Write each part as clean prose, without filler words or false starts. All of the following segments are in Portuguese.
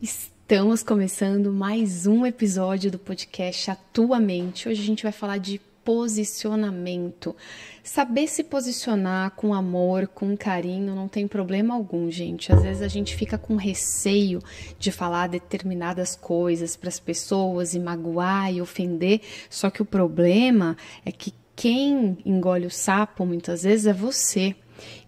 Estamos começando mais um episódio do podcast A Tua Mente. Hoje a gente vai falar de posicionamento. Saber se posicionar com amor, com carinho, não tem problema algum, gente. Às vezes a gente fica com receio de falar determinadas coisas para as pessoas e magoar e ofender. Só que o problema é que quem engole o sapo muitas vezes é você.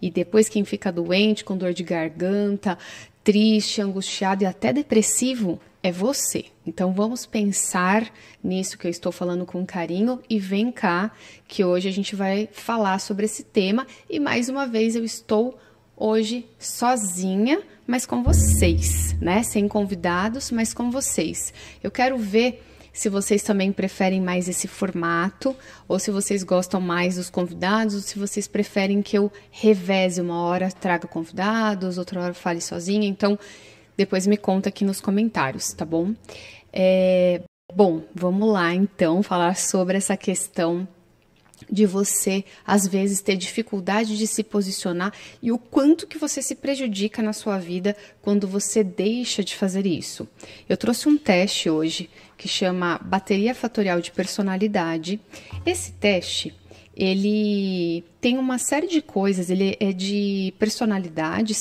E depois quem fica doente, com dor de garganta, triste, angustiado e até depressivo é você. Então vamos pensar nisso que eu estou falando com carinho e vem cá que hoje a gente vai falar sobre esse tema e mais uma vez eu estou hoje sozinha, mas com vocês, né? Sem convidados, mas com vocês. Eu quero ver se vocês também preferem mais esse formato, ou se vocês gostam mais dos convidados, ou se vocês preferem que eu reveze uma hora, traga convidados, outra hora fale sozinha. Então, depois me conta aqui nos comentários, tá bom? Bom, vamos lá então falar sobre essa questão de você, às vezes, ter dificuldade de se posicionar e o quanto que você se prejudica na sua vida quando você deixa de fazer isso. Eu trouxe um teste hoje que chama Bateria Fatorial de Personalidade. Esse teste, ele tem uma série de coisas, ele é de personalidade,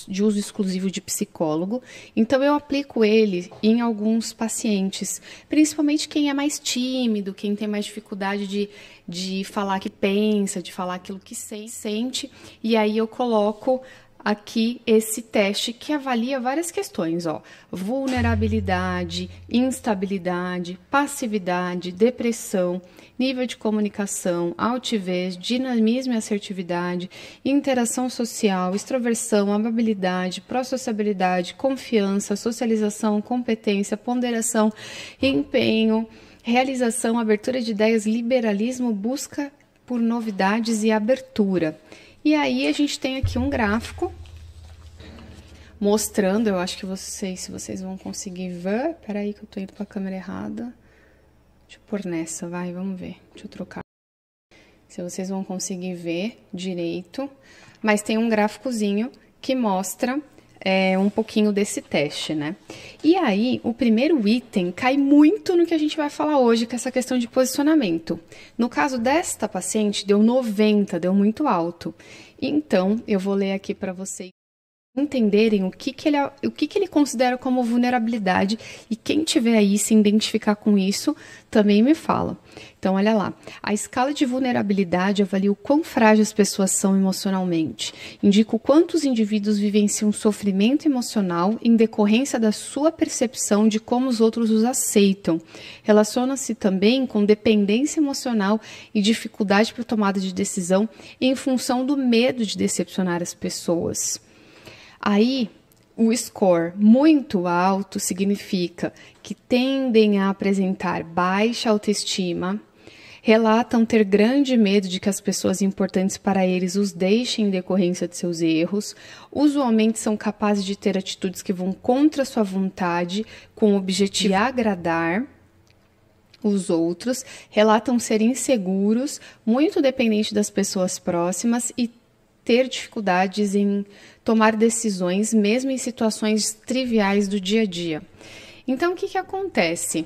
de uso exclusivo de psicólogo, então eu aplico ele em alguns pacientes, principalmente quem é mais tímido, quem tem mais dificuldade de falar que pensa, de falar aquilo que sente, e aí eu coloco aqui esse teste que avalia várias questões, ó, vulnerabilidade, instabilidade, passividade, depressão, nível de comunicação, altivez, dinamismo e assertividade, interação social, extroversão, amabilidade, pró-sociabilidade, confiança, socialização, competência, ponderação, empenho, realização, abertura de ideias, liberalismo, busca por novidades e abertura. E aí a gente tem aqui um gráfico mostrando, eu acho que se vocês vão conseguir ver. Peraí que eu tô indo pra câmera errada. Deixa eu pôr nessa, vai, vamos ver. Deixa eu trocar. Se vocês vão conseguir ver direito. Mas tem um gráficozinho que mostra um pouquinho desse teste, né? E aí, o primeiro item cai muito no que a gente vai falar hoje, que é essa questão de posicionamento. No caso desta paciente, deu 90, deu muito alto. Então, eu vou ler aqui para vocês entenderem o que ele considera como vulnerabilidade e quem tiver aí se identificar com isso também me fala. Então, olha lá. A escala de vulnerabilidade avalia o quão frágeis as pessoas são emocionalmente. Indica o quanto os indivíduos vivenciam sofrimento emocional em decorrência da sua percepção de como os outros os aceitam. Relaciona-se também com dependência emocional e dificuldade para tomada de decisão em função do medo de decepcionar as pessoas. Aí, o score muito alto significa que tendem a apresentar baixa autoestima, relatam ter grande medo de que as pessoas importantes para eles os deixem em decorrência de seus erros, usualmente são capazes de ter atitudes que vão contra sua vontade com o objetivo de agradar os outros, relatam ser inseguros, muito dependentes das pessoas próximas e ter dificuldades em tomar decisões, mesmo em situações triviais do dia a dia. Então, o que acontece?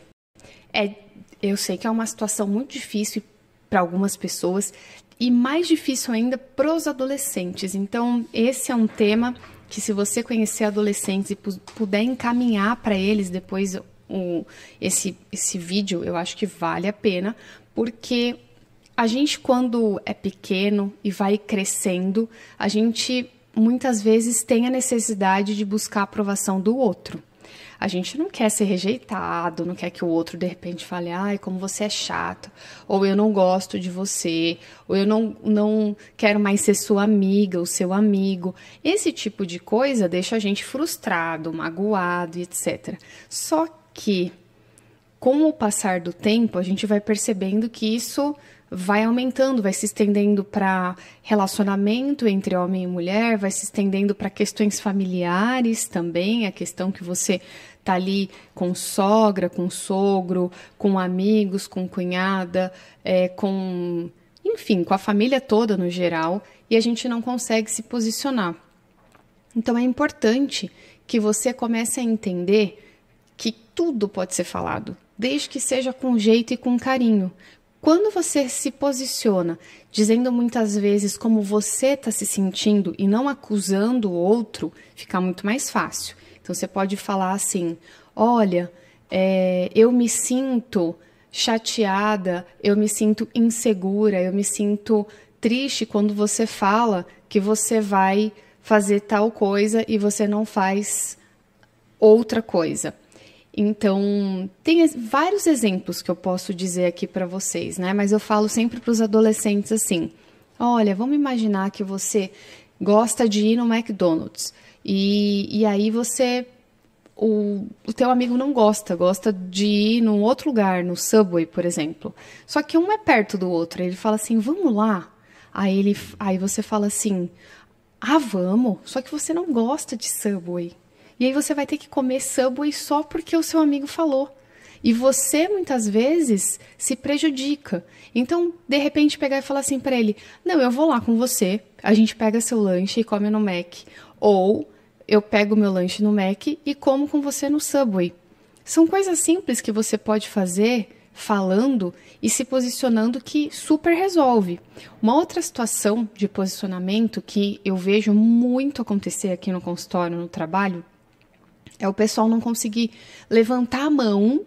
Eu sei que é uma situação muito difícil para algumas pessoas e mais difícil ainda para os adolescentes. Então, esse é um tema que, se você conhecer adolescentes e puder encaminhar para eles depois esse vídeo, eu acho que vale a pena, porque a gente, quando é pequeno e vai crescendo, a gente muitas vezes tem a necessidade de buscar a aprovação do outro. A gente não quer ser rejeitado, não quer que o outro de repente fale, ai, como você é chato, ou eu não gosto de você, ou eu não quero mais ser sua amiga ou seu amigo. Esse tipo de coisa deixa a gente frustrado, magoado, etc. Só que, com o passar do tempo, a gente vai percebendo que isso vai aumentando, vai se estendendo para relacionamento entre homem e mulher, vai se estendendo para questões familiares também, a questão que você tá ali com sogra, com sogro, com amigos, com cunhada, enfim, com a família toda no geral, e a gente não consegue se posicionar. Então é importante que você comece a entender que tudo pode ser falado, desde que seja com jeito e com carinho. Quando você se posiciona dizendo muitas vezes como você está se sentindo e não acusando o outro, fica muito mais fácil. Então você pode falar assim: olha, eu me sinto chateada, eu me sinto insegura, eu me sinto triste quando você fala que você vai fazer tal coisa e você não faz outra coisa. Então, tem vários exemplos que eu posso dizer aqui para vocês, né? Mas eu falo sempre para os adolescentes assim: olha, vamos imaginar que você gosta de ir no McDonald's e aí o teu amigo não gosta de ir num outro lugar, no Subway, por exemplo. Só que um é perto do outro, ele fala assim: vamos lá. Aí você fala assim: ah, vamos, só que você não gosta de Subway. E aí você vai ter que comer Subway só porque o seu amigo falou. E você, muitas vezes, se prejudica. Então, de repente, pegar e falar assim para ele: não, eu vou lá com você, a gente pega seu lanche e come no Mac. Ou eu pego meu lanche no Mac e como com você no Subway. São coisas simples que você pode fazer falando e se posicionando que super resolve. Uma outra situação de posicionamento que eu vejo muito acontecer aqui no consultório, no trabalho, é o pessoal não conseguir levantar a mão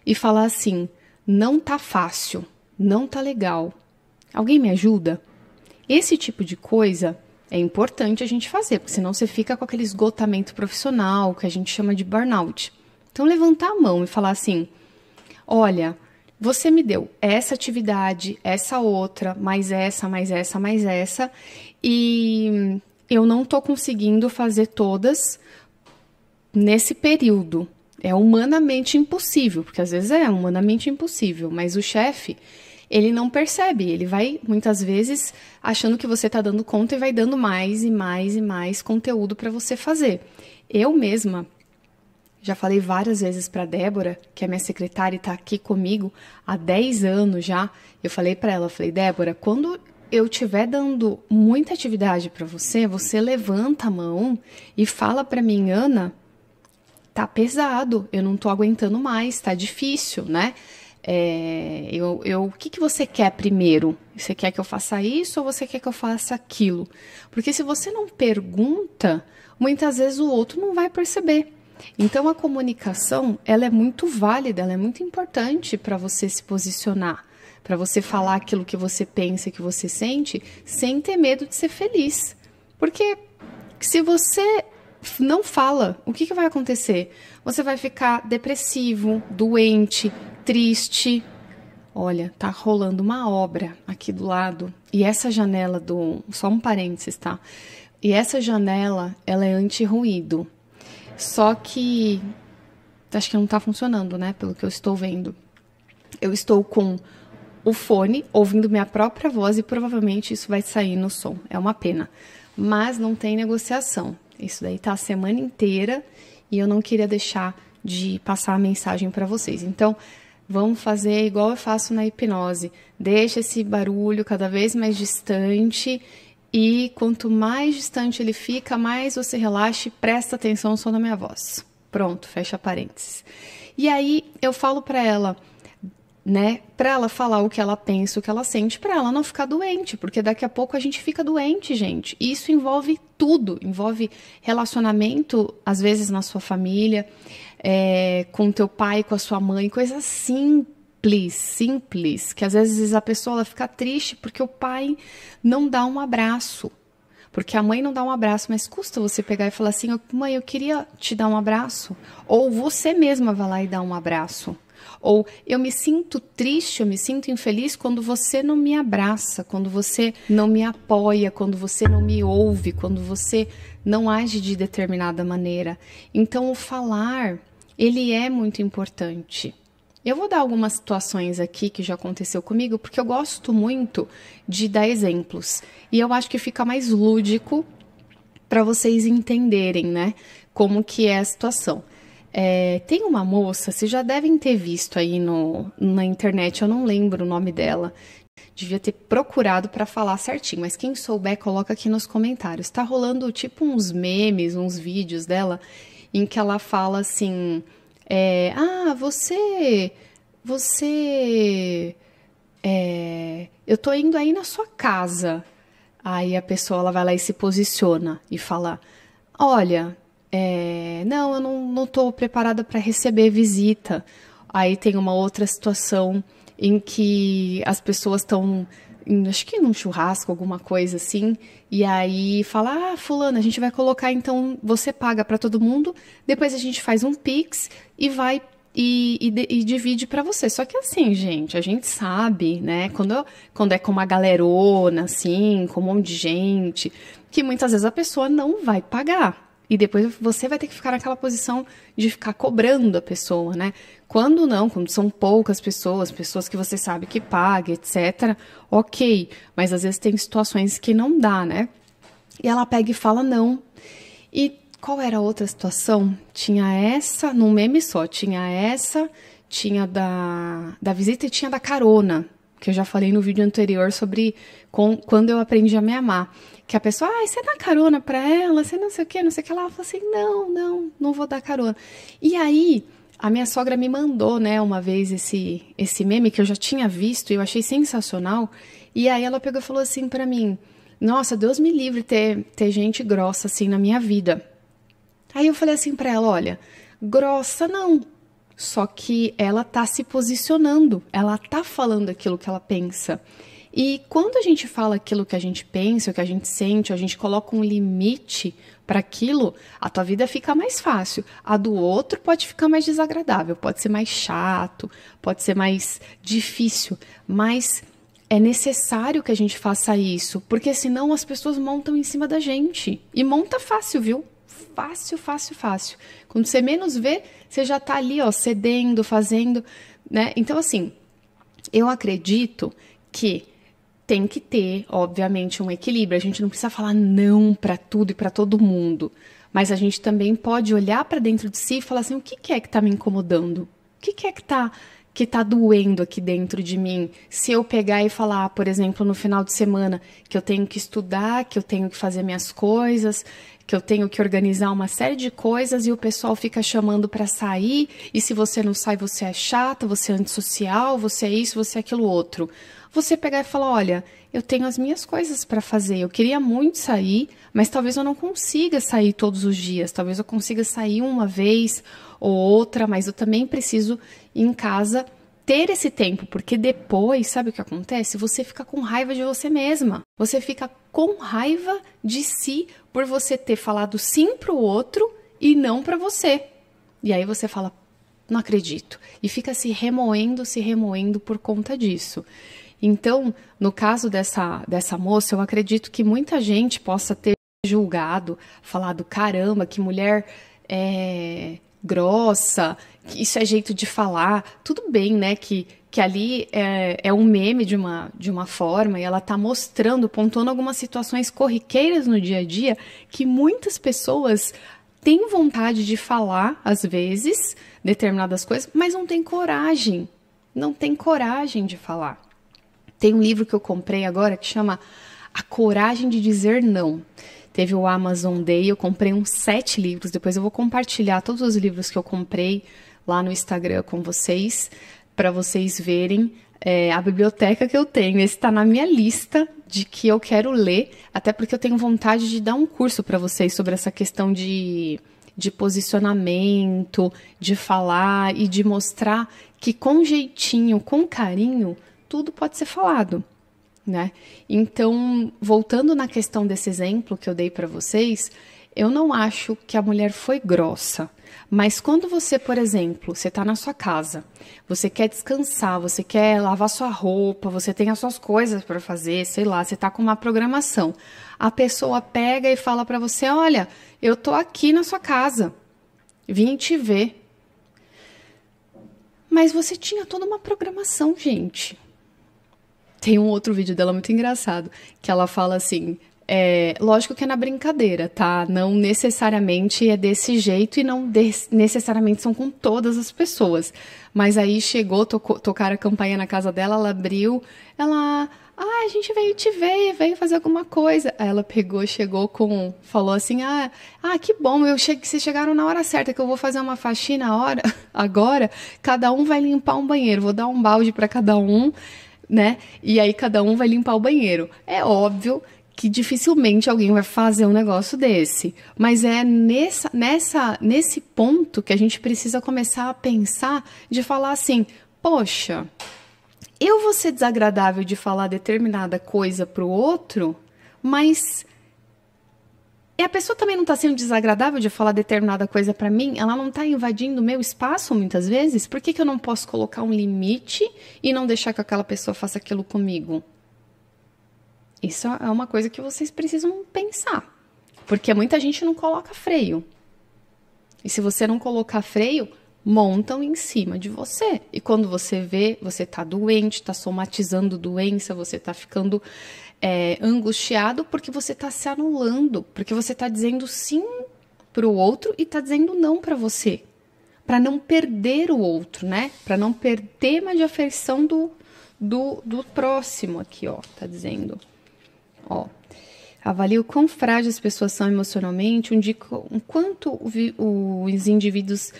e falar assim: não tá fácil, não tá legal. Alguém me ajuda? Esse tipo de coisa é importante a gente fazer, porque senão você fica com aquele esgotamento profissional que a gente chama de burnout. Então, levantar a mão e falar assim: olha, você me deu essa atividade, essa outra, mais essa, mais essa, mais essa, e eu não tô conseguindo fazer todas nesse período. É humanamente impossível, porque às vezes é humanamente impossível, mas o chefe, ele não percebe, ele vai muitas vezes achando que você está dando conta e vai dando mais e mais e mais conteúdo para você fazer. Eu mesma já falei várias vezes para Débora, que é minha secretária e está aqui comigo há 10 anos já, eu falei para ela, falei: Débora, quando eu estiver dando muita atividade para você, você levanta a mão e fala para mim: Ana, tá pesado, eu não tô aguentando mais, tá difícil, né? O que você quer primeiro? Você quer que eu faça isso ou você quer que eu faça aquilo? Porque se você não pergunta, muitas vezes o outro não vai perceber. Então a comunicação, ela é muito válida, ela é muito importante para você se posicionar, para você falar aquilo que você pensa, que você sente, sem ter medo de ser feliz. Porque se você não fala, o que vai acontecer? Você vai ficar depressivo, doente, triste. Olha, tá rolando uma obra aqui do lado. E essa janela só um parênteses, tá? E essa janela, ela é anti-ruído. Só que acho que não tá funcionando, né? Pelo que eu estou vendo. Eu estou com o fone, ouvindo minha própria voz e provavelmente isso vai sair no som. É uma pena. Mas não tem negociação. Isso daí tá a semana inteira e eu não queria deixar de passar a mensagem para vocês. Então, vamos fazer igual eu faço na hipnose. Deixa esse barulho cada vez mais distante e quanto mais distante ele fica, mais você relaxa e presta atenção só na minha voz. Pronto, fecha parênteses. E aí eu falo para ela, né, para ela falar o que ela pensa, o que ela sente, para ela não ficar doente, porque daqui a pouco a gente fica doente, gente. E isso envolve tudo, envolve relacionamento, às vezes na sua família, com teu pai, com a sua mãe, coisas simples, que às vezes a pessoa ela fica triste porque o pai não dá um abraço, porque a mãe não dá um abraço, mas custa você pegar e falar assim: mãe, eu queria te dar um abraço, ou você mesma vai lá e dá um abraço. Ou eu me sinto triste, eu me sinto infeliz quando você não me abraça, quando você não me apoia, quando você não me ouve, quando você não age de determinada maneira. Então, o falar, ele é muito importante. Eu vou dar algumas situações aqui que já aconteceu comigo, porque eu gosto muito de dar exemplos. E eu acho que fica mais lúdico para vocês entenderem, né, como que é a situação. Tem uma moça, vocês já devem ter visto aí na internet, eu não lembro o nome dela, devia ter procurado para falar certinho, mas quem souber, coloca aqui nos comentários. Tá rolando tipo uns memes, uns vídeos dela, em que ela fala assim, eu tô indo aí na sua casa. Aí a pessoa ela vai lá e se posiciona e fala, olha, não, eu não tô preparada para receber visita. Aí tem uma outra situação em que as pessoas estão, acho que num churrasco, alguma coisa assim, e aí fala, fulana, a gente vai colocar, então você paga para todo mundo, depois a gente faz um Pix e vai e divide para você. Só que assim, gente, a gente sabe, né, quando é com uma galerona, assim, com um monte de gente, que muitas vezes a pessoa não vai pagar. E depois você vai ter que ficar naquela posição de ficar cobrando a pessoa, né? Quando não, quando são poucas pessoas que você sabe que paga, etc., ok. Mas às vezes tem situações que não dá, né? E ela pega e fala não. E qual era a outra situação? Tinha essa, num meme só, tinha essa, tinha da visita e tinha da carona, que eu já falei no vídeo anterior sobre quando eu aprendi a me amar. Que a pessoa, você dá carona pra ela, você não sei o que, não sei o que. Ela fala assim, não vou dar carona. E aí, a minha sogra me mandou, né, uma vez esse meme que eu já tinha visto e eu achei sensacional. E aí ela pegou e falou assim pra mim, nossa, Deus me livre ter gente grossa assim na minha vida. Aí eu falei assim pra ela, olha, grossa não. Só que ela tá se posicionando, ela tá falando aquilo que ela pensa. E quando a gente fala aquilo que a gente pensa, o que a gente sente, a gente coloca um limite para aquilo, a tua vida fica mais fácil. A do outro pode ficar mais desagradável, pode ser mais chato, pode ser mais difícil, mas é necessário que a gente faça isso, porque senão as pessoas montam em cima da gente. E monta fácil, viu? Fácil, fácil, fácil. Quando você menos vê, você já tá ali, ó, cedendo, fazendo, né? Então, assim, eu acredito que tem que ter, obviamente, um equilíbrio. A gente não precisa falar não para tudo e para todo mundo. Mas a gente também pode olhar para dentro de si e falar assim, o que é que tá me incomodando? O que é que tá doendo aqui dentro de mim? Se eu pegar e falar, por exemplo, no final de semana, que eu tenho que estudar, que eu tenho que fazer minhas coisas, que eu tenho que organizar uma série de coisas e o pessoal fica chamando para sair, e se você não sai, você é chata, você é antissocial, você é isso, você é aquilo outro. Você pegar e falar, olha, eu tenho as minhas coisas para fazer, eu queria muito sair, mas talvez eu não consiga sair todos os dias, talvez eu consiga sair uma vez ou outra, mas eu também preciso ir em casa ter esse tempo, porque depois, sabe o que acontece? Você fica com raiva de você mesma, você fica com raiva de si por você ter falado sim para o outro e não para você. E aí você fala, não acredito, e fica se remoendo por conta disso. Então, no caso dessa moça, eu acredito que muita gente possa ter julgado, falado, caramba, que mulher grossa, que isso é jeito de falar. Tudo bem, né, que ali é um meme de uma forma e ela está mostrando, pontuando algumas situações corriqueiras no dia a dia que muitas pessoas têm vontade de falar, às vezes, determinadas coisas, mas não tem coragem. Não tem coragem de falar. Tem um livro que eu comprei agora que chama A Coragem de Dizer Não. Teve o Amazon Day, eu comprei uns 7 livros. Depois eu vou compartilhar todos os livros que eu comprei lá no Instagram com vocês, para vocês verem a biblioteca que eu tenho. Esse está na minha lista de que eu quero ler, até porque eu tenho vontade de dar um curso para vocês sobre essa questão de posicionamento, de falar e de mostrar que com jeitinho, com carinho, tudo pode ser falado, né? Então, voltando na questão desse exemplo que eu dei para vocês, eu não acho que a mulher foi grossa, mas quando você, por exemplo, você está na sua casa, você quer descansar, você quer lavar sua roupa, você tem as suas coisas para fazer, sei lá, você está com uma programação, a pessoa pega e fala para você, olha, eu tô aqui na sua casa, vim te ver. Mas você tinha toda uma programação, gente. Tem um outro vídeo dela muito engraçado, que ela fala assim, lógico que é na brincadeira, tá? Não necessariamente é desse jeito e não necessariamente são com todas as pessoas. Mas aí chegou, tocaram a campainha na casa dela, ela abriu, Ah, a gente veio te ver, veio fazer alguma coisa. Aí ela pegou, falou assim, que bom, vocês chegaram na hora certa, que eu vou fazer uma faxina agora, cada um vai limpar um banheiro, vou dar um balde para cada um, né? E aí cada um vai limpar o banheiro. É óbvio que dificilmente alguém vai fazer um negócio desse. Mas é nesse ponto que a gente precisa começar a pensar de falar assim, poxa, eu vou ser desagradável de falar determinada coisa pro outro, mas a pessoa também não tá sendo desagradável de falar determinada coisa pra mim? Ela não tá invadindo o meu espaço muitas vezes? Por que eu não posso colocar um limite e não deixar que aquela pessoa faça aquilo comigo? Isso é uma coisa que vocês precisam pensar. Porque muita gente não coloca freio. E se você não colocar freio, montam em cima de você. E quando você vê, você tá doente, tá somatizando doença, você tá ficando angustiado porque você tá se anulando, porque você tá dizendo sim pro outro e tá dizendo não pra você. Pra não perder o outro, né? Pra não perder tema de afeição do próximo aqui, ó, tá dizendo. Ó, avalie o quão frágeis as pessoas são emocionalmente, o quanto os indivíduos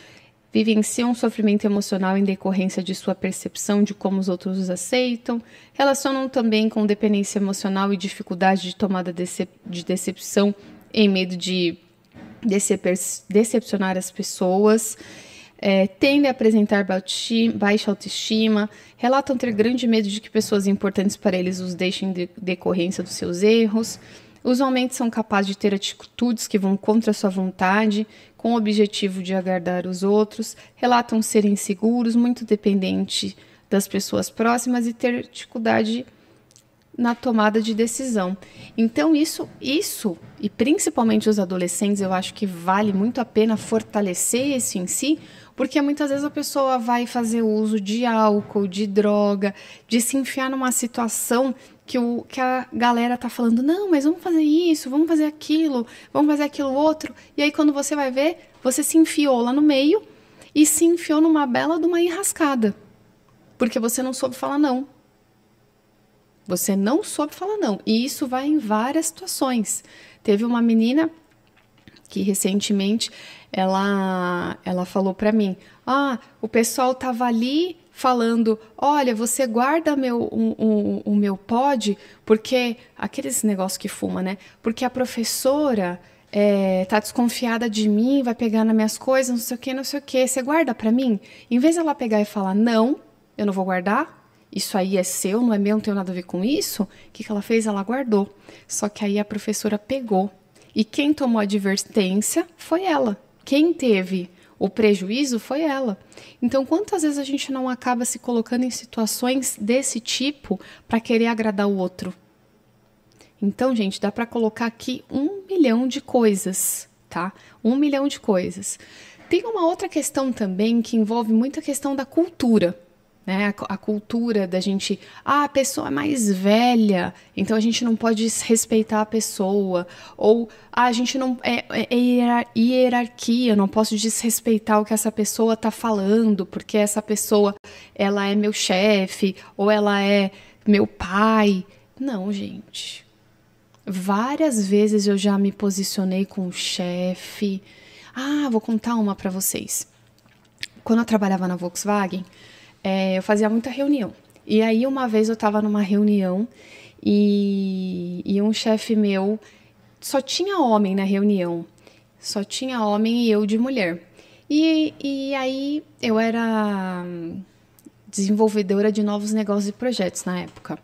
vivenciam sofrimento emocional em decorrência de sua percepção de como os outros os aceitam, relacionam também com dependência emocional e dificuldade de tomada de decepção em medo de decepcionar as pessoas, tendem a apresentar baixa autoestima, relatam ter grande medo de que pessoas importantes para eles os deixem em decorrência dos seus erros. Usualmente são capazes de ter atitudes que vão contra a sua vontade, com o objetivo de agradar os outros, relatam ser inseguros, muito dependentes das pessoas próximas e ter dificuldade na tomada de decisão. Então isso, e principalmente os adolescentes, eu acho que vale muito a pena fortalecer isso em si, porque muitas vezes a pessoa vai fazer uso de álcool, de droga, de se enfiar numa situação que a galera tá falando, não, mas vamos fazer isso, vamos fazer aquilo outro. E aí quando você vai ver, você se enfiou lá no meio e se enfiou numa bela de uma enrascada. Porque você não soube falar não. Você não soube falar não. E isso vai em várias situações. Teve uma menina que recentemente ela falou pra mim, o pessoal tava ali falando, olha, você guarda o meu pod, porque aqueles negócios que fuma, né? Porque a professora tá desconfiada de mim, vai pegar nas minhas coisas, não sei o que, você guarda pra mim? Em vez dela pegar e falar, não, eu não vou guardar, isso aí é seu, não é meu, não tenho nada a ver com isso, o que ela fez? Ela guardou. Só que aí a professora pegou. E quem tomou a advertência foi ela. Quem teve o prejuízo foi ela. Então, quantas vezes a gente não acaba se colocando em situações desse tipo para querer agradar o outro? Então, gente, dá para colocar aqui 1 milhão de coisas, tá? 1 milhão de coisas. Tem uma outra questão também que envolve muita questão da cultura, né? A cultura da gente, a pessoa é mais velha, então a gente não pode respeitar a pessoa, ou a gente não hierarquia, eu não posso desrespeitar o que essa pessoa está falando, porque essa pessoa ela é meu chefe, ou ela é meu pai. Não, gente. Várias vezes eu já me posicionei com o chefe. Vou contar uma para vocês. Quando eu trabalhava na Volkswagen, eu fazia muita reunião. E aí, uma vez eu estava numa reunião e um chefe meu, só tinha homem na reunião. Só tinha homem e eu de mulher. E aí, eu era desenvolvedora de novos negócios e projetos na época.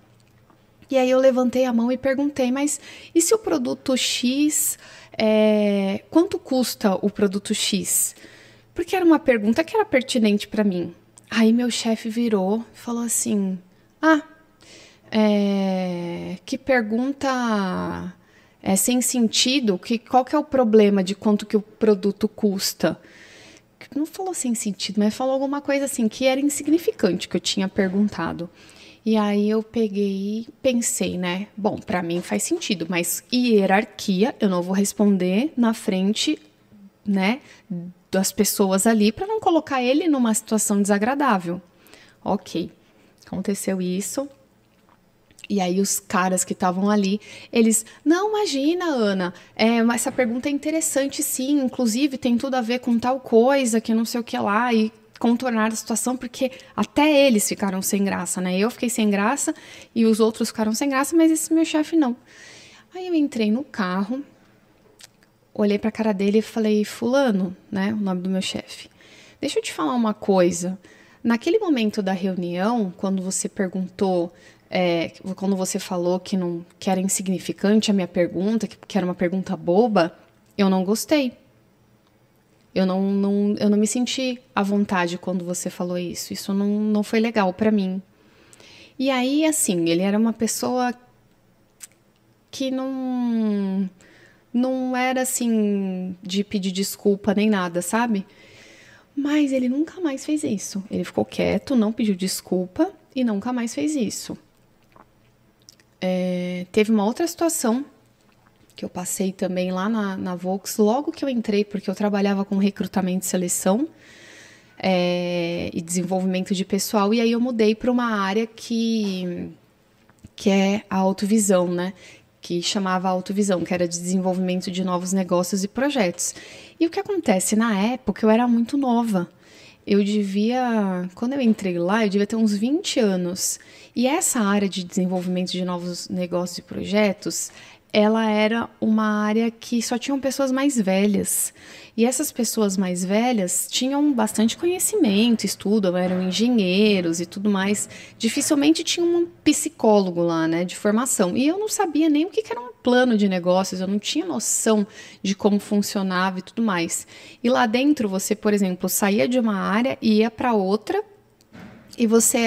E aí, eu levantei a mão e perguntei, mas e se o produto X, quanto custa o produto X? Porque era uma pergunta que era pertinente para mim. Aí meu chefe virou e falou assim, que pergunta sem sentido, qual que é o problema de quanto que o produto custa? Não falou sem sentido, mas falou alguma coisa assim, que era insignificante que eu tinha perguntado. E aí eu peguei e pensei, né, bom, pra mim faz sentido, mas hierarquia eu não vou responder na frente, né, das pessoas ali para não colocar ele numa situação desagradável. Ok, aconteceu isso. E aí os caras que estavam ali, eles, não, imagina, Ana, mas essa pergunta é interessante sim, inclusive tem tudo a ver com tal coisa, que não sei o que lá, e contornar a situação, porque até eles ficaram sem graça, né? Eu fiquei sem graça e os outros ficaram sem graça, mas esse meu chefe não. Aí eu entrei no carro, olhei pra cara dele e falei, fulano, né, o nome do meu chefe, deixa eu te falar uma coisa. Naquele momento da reunião, quando você perguntou, quando você falou que era insignificante a minha pergunta, que era uma pergunta boba, eu não gostei. Eu não me senti à vontade quando você falou isso. Isso não foi legal pra mim. E aí, assim, ele era uma pessoa que não era assim de pedir desculpa nem nada, sabe? Mas ele nunca mais fez isso. Ele ficou quieto, não pediu desculpa e nunca mais fez isso. Teve uma outra situação que eu passei também lá na Volks, logo que eu entrei, porque eu trabalhava com recrutamento e seleção e desenvolvimento de pessoal, e aí eu mudei para uma área que é a autovisão, né? Que chamava autovisão, que era de desenvolvimento de novos negócios e projetos. E o que acontece? Na época, eu era muito nova. Quando eu entrei lá, eu devia ter uns 20 anos. E essa área de desenvolvimento de novos negócios e projetos, ela era uma área que só tinham pessoas mais velhas. E essas pessoas mais velhas tinham bastante conhecimento, estudo, eram engenheiros e tudo mais. Dificilmente tinha um psicólogo lá, né, de formação. E eu não sabia nem o que era um plano de negócios, eu não tinha noção de como funcionava e tudo mais. E lá dentro, você, por exemplo, saía de uma área e ia para outra, e você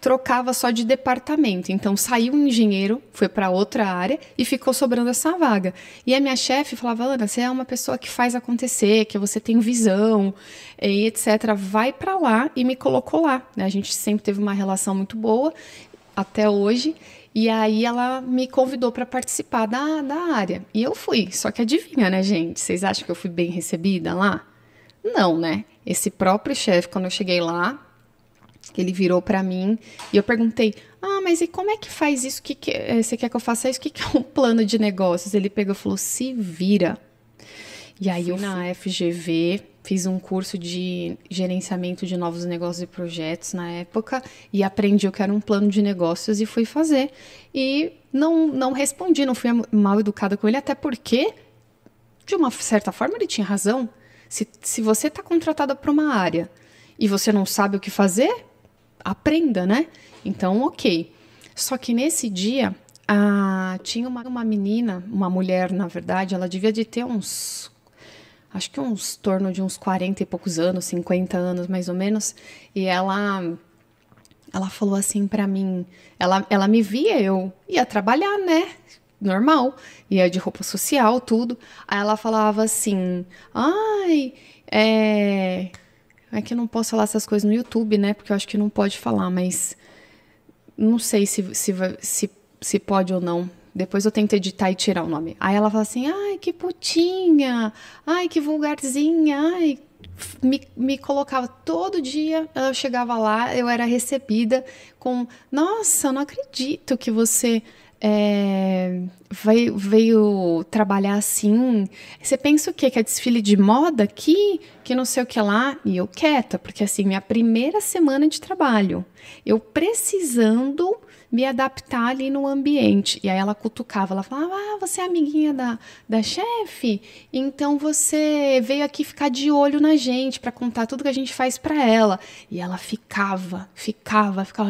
trocava só de departamento. Então, saiu um engenheiro, foi para outra área e ficou sobrando essa vaga. E a minha chefe falava, Ana, você é uma pessoa que faz acontecer, que você tem visão, e etc. Vai para lá, e me colocou lá. A gente sempre teve uma relação muito boa, até hoje. E aí ela me convidou para participar da área. E eu fui. Só que adivinha, né, gente? Vocês acham que eu fui bem recebida lá? Não, né? Esse próprio chefe, quando eu cheguei lá, ele virou para mim e eu perguntei, mas e como é que faz isso? Você quer que eu faça isso? O que é um plano de negócios? Ele pegou e falou, se vira. E aí eu fui na FGV, fiz um curso de gerenciamento de novos negócios e projetos na época e aprendi o que era um plano de negócios e fui fazer. E não respondi, não fui mal educada com ele, até porque, de uma certa forma, ele tinha razão. Se você está contratada para uma área e você não sabe o que fazer, aprenda, né? Então, ok. Só que nesse dia, tinha uma menina, uma mulher, na verdade, ela devia de ter acho que torno de uns 40 e poucos anos, 50 anos mais ou menos, e ela falou assim pra mim, ela me via, eu ia trabalhar, né? Normal, ia de roupa social, tudo. Aí ela falava assim, é que eu não posso falar essas coisas no YouTube, né? Porque eu acho que não pode falar, mas não sei se pode ou não. Depois eu tento editar e tirar o nome. Aí ela fala assim, ai, que putinha, ai, que vulgarzinha, ai. Me colocava todo dia, eu chegava lá, eu era recebida com, nossa, eu não acredito que você veio trabalhar assim. Você pensa o quê? Que é desfile de moda aqui? Que não sei o que lá? E eu quieta, porque assim, minha primeira semana de trabalho, eu precisando me adaptar ali no ambiente. E aí ela cutucava, ela falava, você é amiguinha da chefe? Então você veio aqui ficar de olho na gente para contar tudo que a gente faz para ela. E ela ficava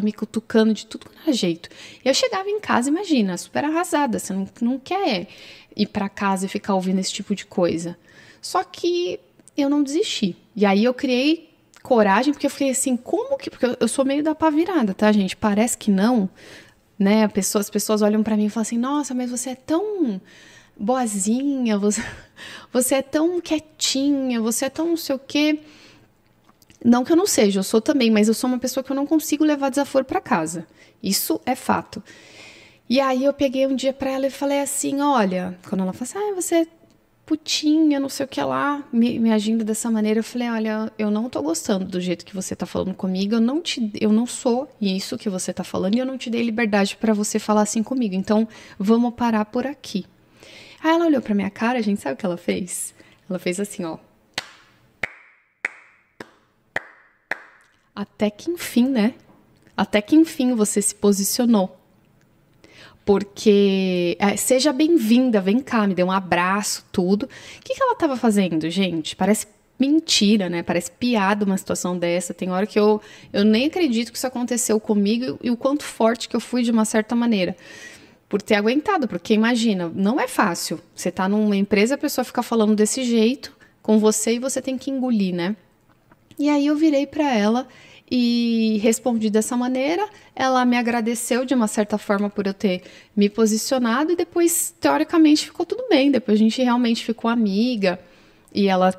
me cutucando de tudo que era jeito. Eu chegava em casa, imagina, super arrasada, você não quer ir para casa e ficar ouvindo esse tipo de coisa. Só que eu não desisti. E aí eu criei coragem, porque eu fiquei assim, como que... Porque eu sou meio da pá virada, tá, gente? Parece que não, né? As pessoas olham pra mim e falam assim, nossa, mas você é tão boazinha, você é tão quietinha, você é tão não sei o quê. Não que eu não seja, eu sou também, mas eu sou uma pessoa que eu não consigo levar desaforo pra casa. Isso é fato. E aí eu peguei um dia pra ela e falei assim, olha... Quando ela falou assim, você putinha, não sei o que lá, me agindo dessa maneira. Eu falei, olha, eu não tô gostando do jeito que você tá falando comigo, eu não sou isso que você tá falando e eu não te dei liberdade pra você falar assim comigo, então vamos parar por aqui. Aí ela olhou pra minha cara, a gente sabe o que ela fez? Ela fez assim, ó. Até que enfim, né? Até que enfim você se posicionou. Porque, seja bem-vinda, vem cá, me dê um abraço, tudo. O que ela estava fazendo, gente? Parece mentira, né? Parece piada uma situação dessa. Tem hora que eu nem acredito que isso aconteceu comigo e o quanto forte que eu fui de uma certa maneira. Por ter aguentado, porque imagina, não é fácil. Você tá numa empresa, a pessoa fica falando desse jeito com você e você tem que engolir, né? E aí eu virei para ela e respondi dessa maneira. Ela me agradeceu de uma certa forma por eu ter me posicionado e depois, teoricamente, ficou tudo bem. Depois a gente realmente ficou amiga e ela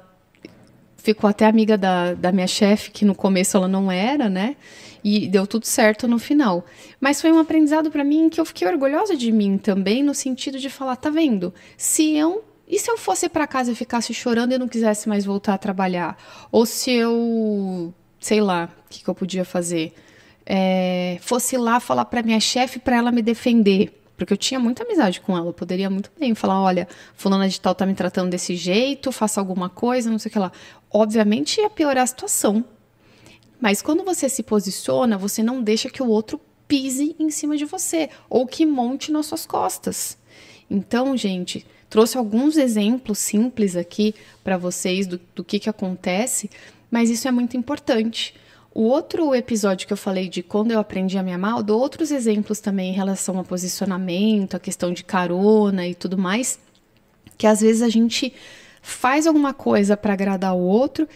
ficou até amiga da minha chefe, que no começo ela não era, né? E deu tudo certo no final. Mas foi um aprendizado para mim que eu fiquei orgulhosa de mim também, no sentido de falar, tá vendo? E se eu fosse para casa e ficasse chorando e não quisesse mais voltar a trabalhar? Ou se eu, sei lá, o que eu podia fazer? Fosse lá falar para minha chefe para ela me defender. Porque eu tinha muita amizade com ela. Eu poderia muito bem falar, olha, fulana de tal tá me tratando desse jeito, faça alguma coisa, não sei o que lá. Obviamente ia piorar a situação. Mas quando você se posiciona, você não deixa que o outro pise em cima de você. Ou que monte nas suas costas. Então, gente, trouxe alguns exemplos simples aqui para vocês do que acontece, mas isso é muito importante. O outro episódio que eu falei de quando eu aprendi a me amar, eu dou outros exemplos também em relação a posicionamento, a questão de carona e tudo mais, que às vezes a gente faz alguma coisa para agradar o outro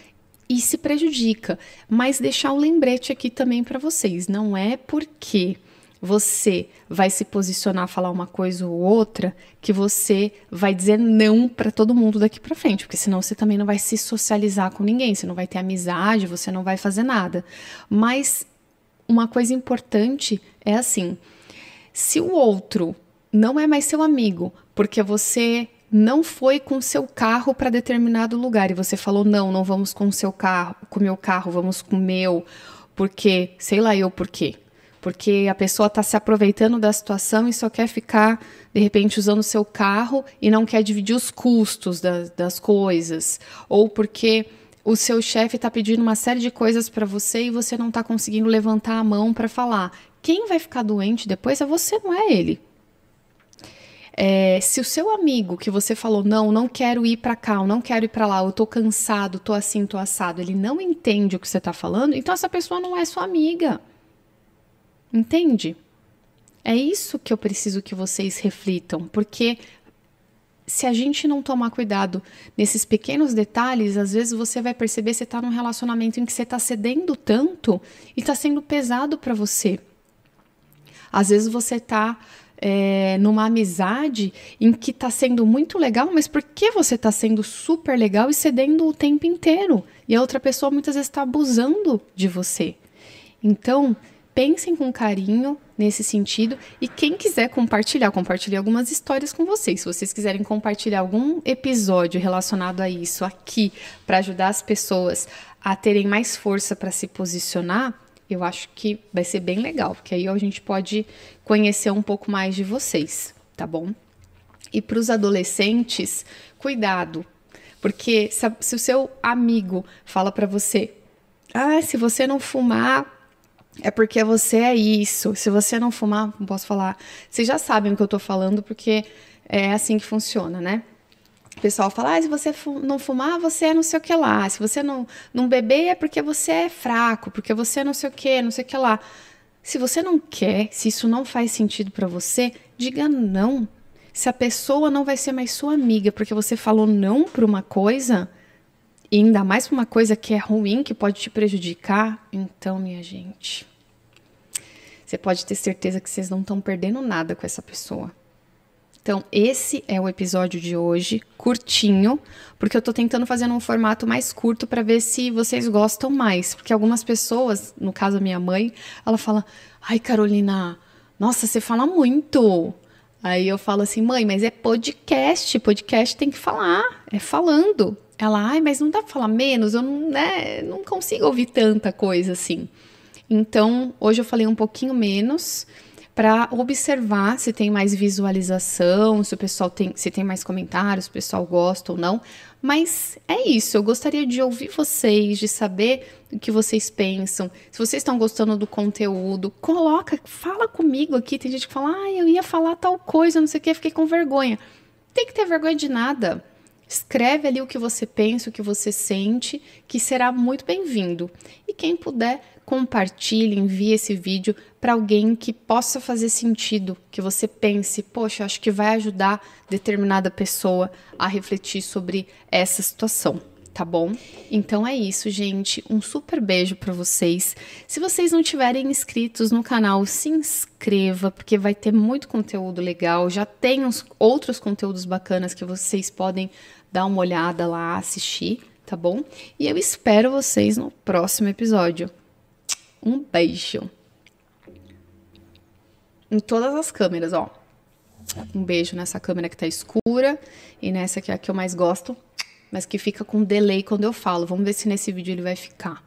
e se prejudica. Mas deixar um lembrete aqui também para vocês, não é porque você vai se posicionar, falar uma coisa ou outra, que você vai dizer não para todo mundo daqui para frente, porque senão você também não vai se socializar com ninguém, você não vai ter amizade, você não vai fazer nada. Mas uma coisa importante é assim, se o outro não é mais seu amigo, porque você não foi com seu carro para determinado lugar e você falou, não vamos com o seu carro, com o meu carro, vamos com o meu, porque, sei lá eu por quê. Porque a pessoa está se aproveitando da situação e só quer ficar, de repente, usando o seu carro e não quer dividir os custos das coisas. Ou porque o seu chefe está pedindo uma série de coisas para você e você não está conseguindo levantar a mão para falar. Quem vai ficar doente depois é você, não é ele. Se o seu amigo que você falou, não quero ir para cá, eu não quero ir para lá, eu tô cansado, tô assim, tô assado, ele não entende o que você está falando, então essa pessoa não é sua amiga. Entende? É isso que eu preciso que vocês reflitam, porque se a gente não tomar cuidado nesses pequenos detalhes, às vezes você vai perceber que você está num relacionamento em que você está cedendo tanto e está sendo pesado para você. Às vezes você está numa amizade em que está sendo muito legal, mas por que você está sendo super legal e cedendo o tempo inteiro? E a outra pessoa muitas vezes está abusando de você. Então, pensem com carinho nesse sentido e quem quiser compartilhar algumas histórias com vocês. Se vocês quiserem compartilhar algum episódio relacionado a isso aqui para ajudar as pessoas a terem mais força para se posicionar, eu acho que vai ser bem legal, porque aí a gente pode conhecer um pouco mais de vocês, tá bom? E para os adolescentes, cuidado, porque se o seu amigo fala para você, se você não fumar, é porque você é isso. Se você não fumar, não posso falar. Vocês já sabem o que eu tô falando, porque é assim que funciona, né? O pessoal fala, se você não fumar, você é não sei o que lá. Se você não beber, é porque você é fraco, porque você é não sei o que lá. Se você não quer, se isso não faz sentido pra você, diga não. Se a pessoa não vai ser mais sua amiga, porque você falou não pra uma coisa, e ainda mais pra uma coisa que é ruim, que pode te prejudicar, então, minha gente, você pode ter certeza que vocês não estão perdendo nada com essa pessoa. Então, esse é o episódio de hoje, curtinho, porque eu tô tentando fazer num formato mais curto para ver se vocês gostam mais. Porque algumas pessoas, no caso a minha mãe, ela fala, ai Carolina, nossa, você fala muito. Aí eu falo assim, mãe, mas é podcast tem que falar, é falando. Ela, ai, mas não dá pra falar menos, eu não, né, não consigo ouvir tanta coisa assim. Então, hoje eu falei um pouquinho menos para observar se tem mais visualização, se o pessoal se tem mais comentários, se o pessoal gosta ou não. Mas é isso, eu gostaria de ouvir vocês, de saber o que vocês pensam. Se vocês estão gostando do conteúdo, fala comigo aqui. Tem gente que fala, eu ia falar tal coisa, não sei o que, fiquei com vergonha. Não tem que ter vergonha de nada. Escreve ali o que você pensa, o que você sente, que será muito bem-vindo. E quem puder, compartilhe, envie esse vídeo para alguém que possa fazer sentido, que você pense, poxa, acho que vai ajudar determinada pessoa a refletir sobre essa situação, tá bom? Então é isso, gente. Um super beijo para vocês. Se vocês não tiverem inscritos no canal, se inscreva, porque vai ter muito conteúdo legal. Já tem outros conteúdos bacanas que vocês podem dar uma olhada lá, assistir, tá bom? E eu espero vocês no próximo episódio. Um beijo. Em todas as câmeras, ó. Um beijo nessa câmera que tá escura e nessa que é a que eu mais gosto, mas que fica com delay quando eu falo. Vamos ver se nesse vídeo ele vai ficar.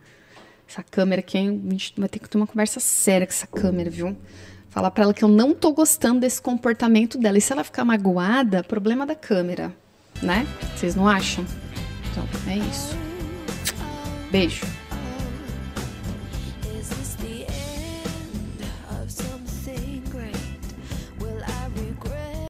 Essa câmera aqui, a gente vai ter que ter uma conversa séria com essa câmera, viu? Falar pra ela que eu não tô gostando desse comportamento dela. E se ela ficar magoada, problema da câmera, né? Vocês não acham? Então, é isso. Beijo.